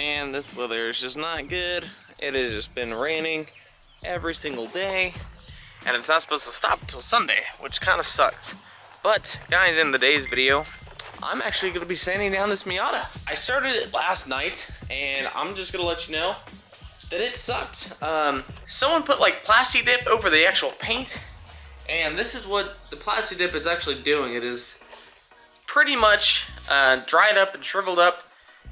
and this weather is just not good. It has just been raining every single day, and it's not supposed to stop until Sunday, which kind of sucks. But guys, in today's video, I'm actually going to be sanding down this Miata. I started it last night, and I'm just going to let you know that it sucked. Someone put like Plasti Dip over the actual paint, and this is what the Plasti Dip is actually doing. It is pretty much dried up and shriveled up,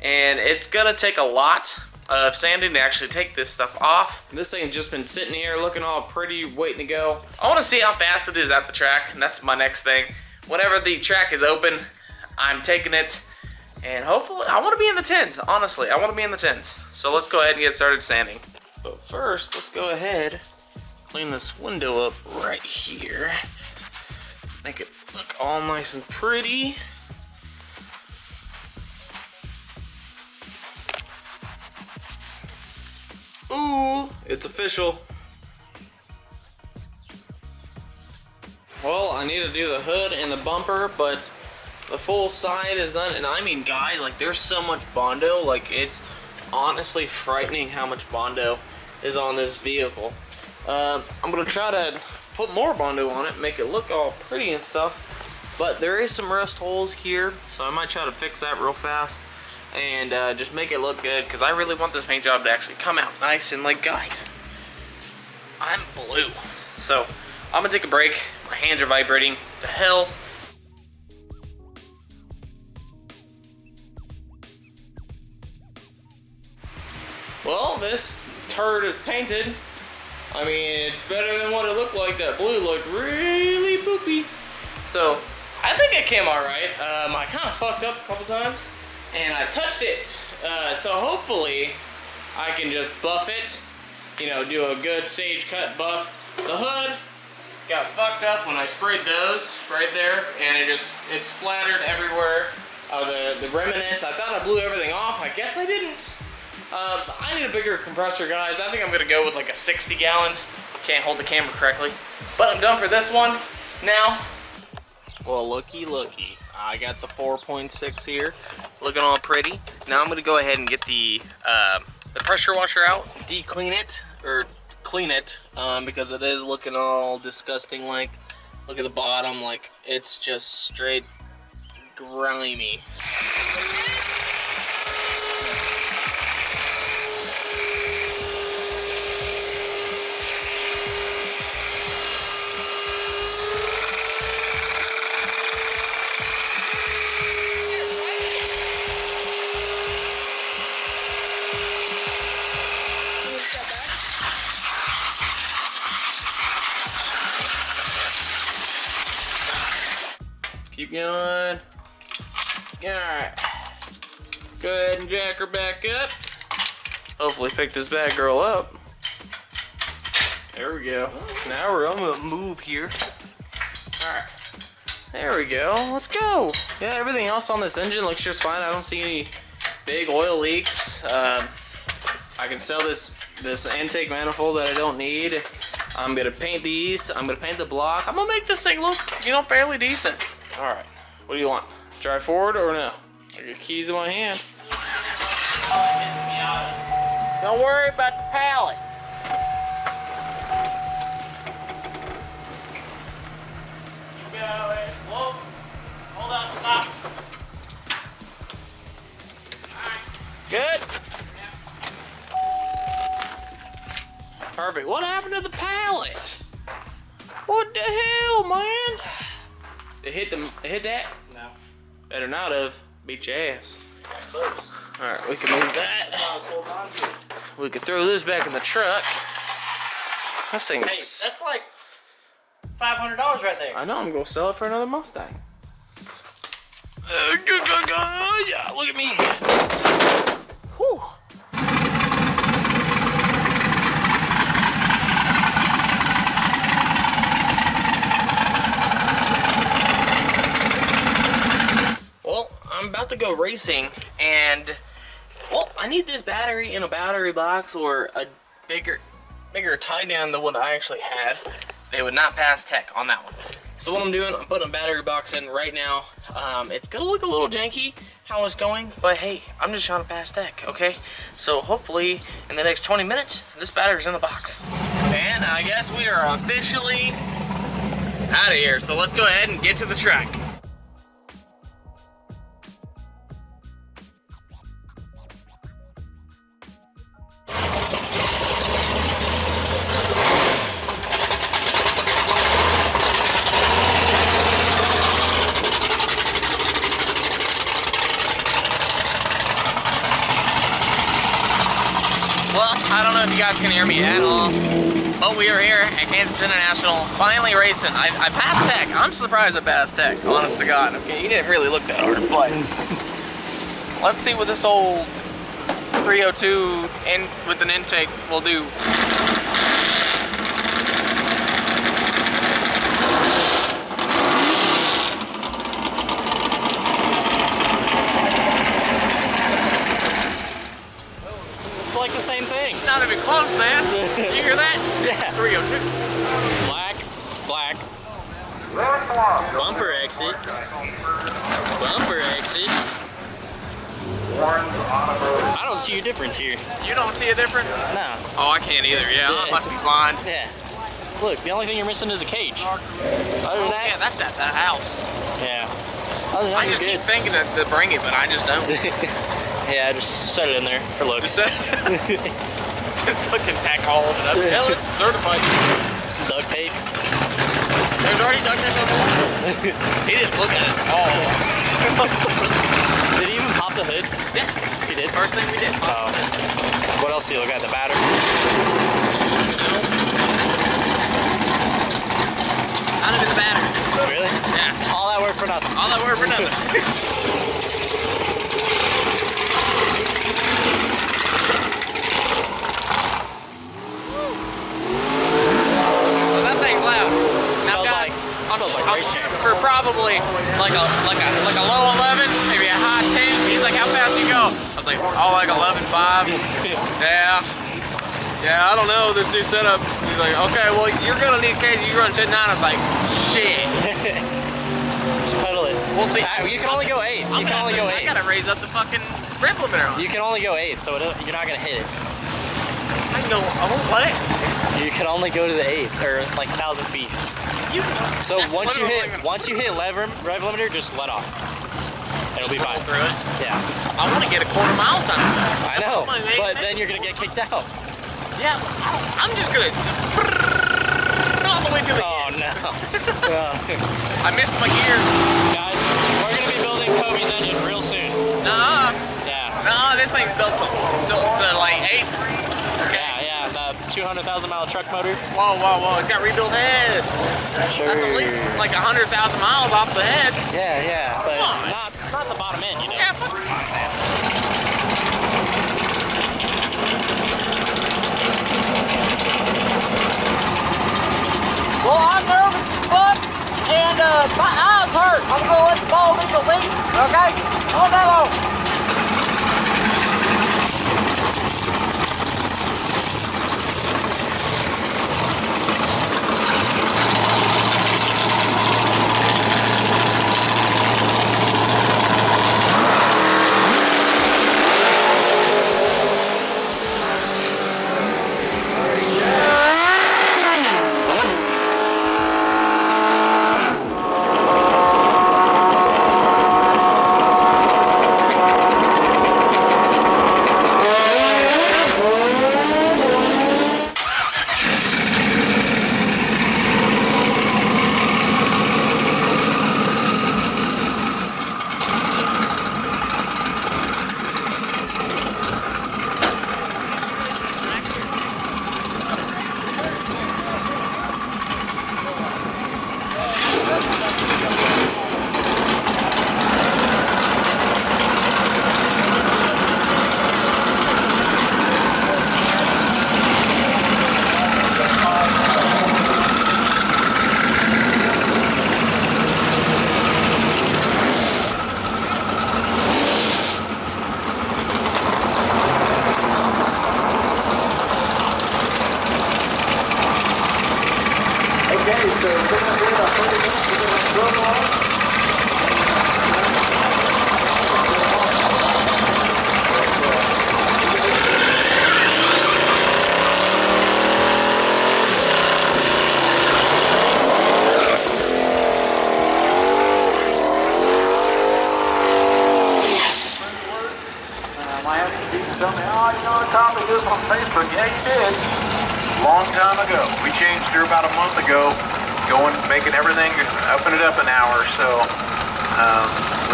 and it's gonna take a lot of sanding to actually take this stuff off. This thing's just been sitting here looking all pretty, waiting to go. I want to see how fast it is at the track, and that's my next thing. Whenever the track is open, I'm taking it, and hopefully, I want to be in the 10s, honestly. I want to be in the 10s. So let's go ahead and get started sanding. But first, let's go ahead, clean this window up right here. Make it look all nice and pretty. Ooh, it's official. Well, I need to do the hood and the bumper, but the full side is done. And I mean, guys, like, there's so much Bondo. Like, it's honestly frightening how much Bondo is on this vehicle. I'm gonna try to put more Bondo on it, make it look all pretty and stuff. But there is some rust holes here, so I might try to fix that real fast and just make it look good, because I really want this paint job to actually come out nice. And like, guys, I'm blue. So I'm gonna take a break. My hands are vibrating to hell. Well, this turd is painted. I mean, it's better than what it looked like. That blue looked really poopy. So I think it came all right. I kind of fucked up a couple times, and I touched it. So hopefully I can just buff it, you know, do a good sage cut buff. The hood got fucked up when I sprayed those right there, and it splattered everywhere. The remnants, I thought I blew everything off. I guess I didn't. I need a bigger compressor, guys. I think I'm gonna go with like a 60-gallon. Can't hold the camera correctly, but I'm done for this one now. Well, looky. I got the 4.6 here, looking all pretty. Now I'm gonna go ahead and get the pressure washer out, clean it, because it is looking all disgusting. Like, look at the bottom, like it's just straight grimy. Keep going. Alright. Go ahead and jack her back up. Hopefully pick this bad girl up. There we go. Now I'm gonna move here. Alright. There we go. Let's go. Yeah, everything else on this engine looks just fine. I don't see any big oil leaks. I can sell this intake manifold that I don't need. I'm gonna paint these. I'm gonna paint the block. I'm gonna make this thing look, you know, fairly decent. All right, what do you want? Drive forward or no? I got keys in my hand. Don't worry about the pallet. You go, whoa, hold on, stop. All right. Good? Yeah. Perfect. What happened to the pallet? What the hell, man? It hit that? No. Better not have. Beat your ass. Alright, we can move that. We can throw this back in the truck. That thing's... Hey, that's like $500 right there. I know, I'm gonna sell it for another Mustang. Yeah, look at me. Whew. I'm about to go racing, and well, I need this battery in a battery box or a bigger tie down than what I actually had. They would not pass tech on that one. So what I'm doing, I'm putting a battery box in right now. It's gonna look a little janky. how it's going, but hey, I'm just trying to pass tech, okay? So hopefully in the next 20 minutes, this battery's in the box. And I guess we are officially out of here. So let's go ahead and get to the track. Well, I don't know if you guys can hear me at all, but we are here at Kansas International, finally racing. I passed tech. I'm surprised I passed tech, honest to God. Okay, you didn't really look that hard, but let's see what this old 302 with an intake will do. Like the same thing. Not even close, man. You hear that? Yeah. 302. Black. Bumper exit. Bumper exit. I don't see a difference here. You don't see a difference? No. Oh, I can't either. Yeah, I must be blind. Yeah. Look, the only thing you're missing is a cage. Other than that, Yeah, that's at the house. yeah. Other than that, I just you're keep good. thinking to bring it, but I just don't. Yeah, just set it in there for looks. Just fucking tack all of it up. Hell, it's certified. Some duct tape. There's already duct tape on the wall. He didn't look at it at all. Did he even pop the hood? Yeah, He did? first thing we did. Oh. What else do you look at? The battery? Not even the battery. Really? Yeah. All that work for nothing. All that work for nothing. Well, that thing's loud. Now, guys, I'm shooting for probably like a low 11, maybe a high 10. He's like, how fast you go? I was like, oh, like 11.5. Yeah. Yeah, I don't know this new setup. He's like, okay, well, you're gonna need a cage. You run 10.9. I was like, shit. Just pedal it. We'll see. You can only go 8. You can only go 8. I gotta raise up the fucking rev limiter on. You can only go 8, so you're not gonna hit it. I know. Oh, what? You can only go to the 8, or like 1,000 feet. So that's once you literally hit rev limiter, just let off. It'll be fine. through it. Yeah. I want to get a quarter mile time. I know, Come on, but man. then you're gonna get kicked out. Yeah, I'm just gonna all the way to the Oh end. no. I missed my gear. Guys, we're gonna be building Kobe's engine real soon. Nuh-uh. Yeah. Nuh-uh, this thing's built to like 8s. Yeah, the 200,000-mile truck motor. Whoa, whoa, whoa, it's got rebuilt heads. Sure. That's at least like 100,000 miles off the head. Yeah, but Come on. not the bottom end, you know. Yeah, fuck man. Well, I'm nervous as fuck, and my eyes hurt. I'm gonna let the ball leave the lead, okay? All day long. Tell me, oh, you know, Tom, he did on Facebook. Yeah, he did. Long time ago. We changed her about a month ago, making everything, open it up an hour. So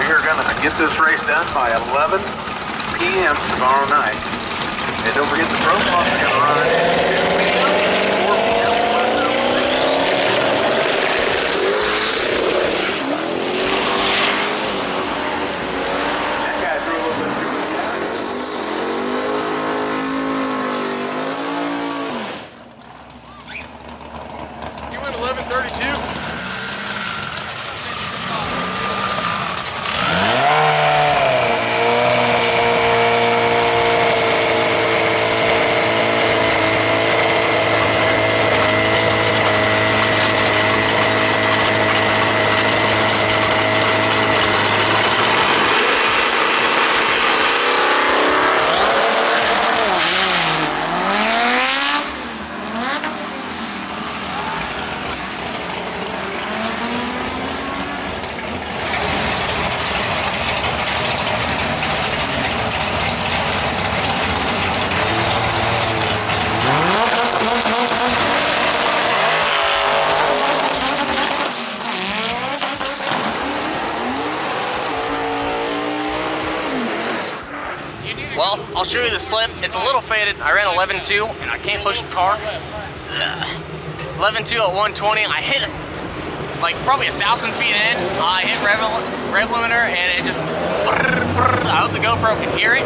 we are going to get this race done by 11 p.m. tomorrow night. And don't forget the pro boss are going to run at 2 p.m. 4 p.m. That guy threw a little bit too much. You went 11:32. Well, I'll show you the slip. It's a little faded. I ran 11.2 and I can't push the car. 11.2 at 120. I hit it like probably 1,000 feet in. I hit rev limiter and it just, I hope the GoPro can hear it.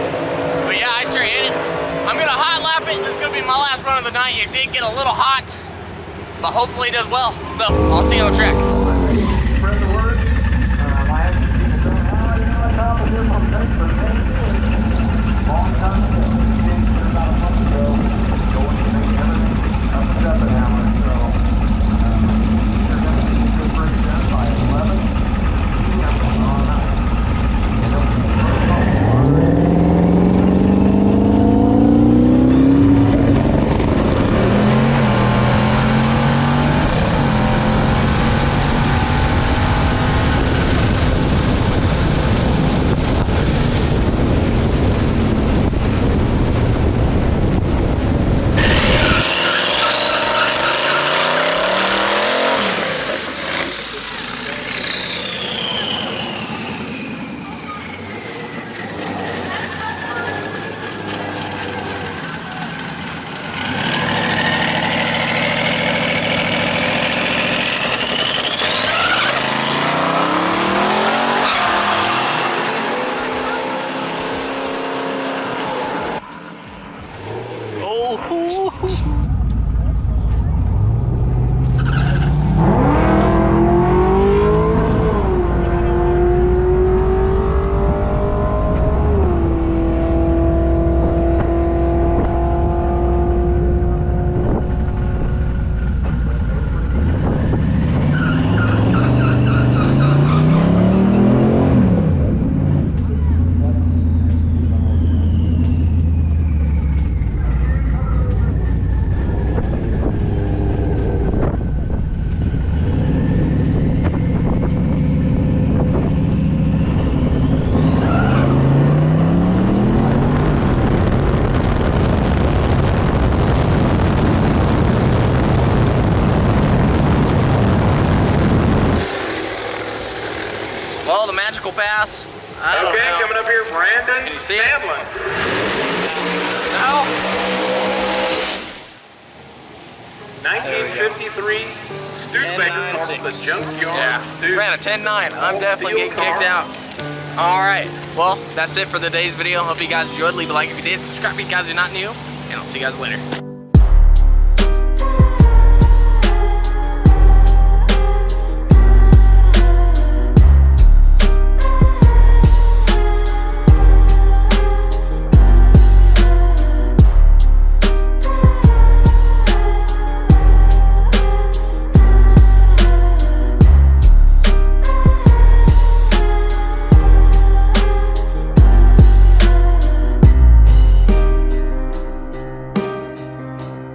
But yeah, I sure hit it. I'm gonna hot lap it. This is gonna be my last run of the night. It did get a little hot, but hopefully it does well. So I'll see you on the track. Spread the word. My people saying, oh, you know, Tom, he did on Facebook. Yeah, he did. Long time ago. We changed her about a month ago. Going to make everything up and up an hour. So we're going to get this race done by 11 p.m. tomorrow night. And don't forget the pro boss. Well, the magical pass. I don't know. Coming up here, Brandon. Can you see Sandlin. No. 1953 Studebaker from the junkyard. Yeah. Ran a 10.9. I'm definitely getting kicked out. All right. Well, that's it for today's video. Hope you guys enjoyed. Leave a like if you did. Subscribe if you guys are not new. And I'll see you guys later.